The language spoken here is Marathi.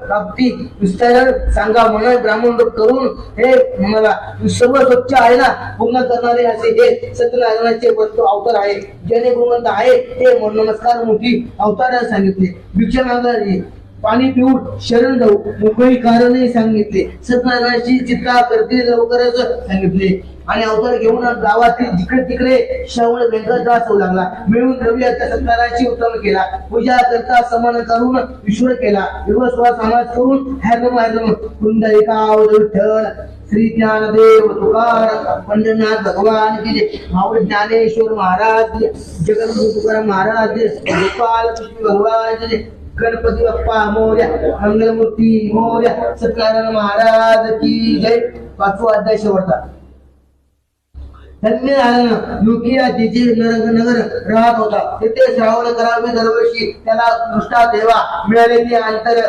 प्राप्ती विस्तारण सांगा मन ब्राह्मण रूप करून हे मला सर्व स्वच्छ आहे ना पूर्ण करणारे असे हे सत्यनारायणाचे वस्तू अवतार आहे. ज्याने भगवंत आहे ते नमस्कार मोठी अवतार सांगितले. भिक्षा मागणारे पाणी पिऊन शरण जाऊ मोकळी कारणे सांगितले. सत्यनारायणाची चिंता करते लवकरच सांगितले. आणि अवतार घेऊन गावातील जिकडे तिकडे श्रावण व्यंकटदास होऊ लागला. मिळून द्रव्य सत्यनारायणाची उत्तम केला. पूजा करता समान करून ईश्वर केला. विवस्वा समाज करून हॅरम हॅरम कुंडलिका विठ्ठल श्री ज्ञानदेव तुकार पंढरनाथ भगवान की माऊली ज्ञानेश्वर महाराज जगद्गुरु तुकाराम महाराज गोपाल कृष्ण भगवान की गणपती बाप्पा मोरया मंगलमूर्ती मोरया सत्यनारायण महाराज की जय. 5वा अध्याय शेवटचा. धन्य लुकिया जिथे नगर राहत होता तिथे श्रावण करावे दरवर्षी त्याला दृष्टा देवा मिळालेली अंतर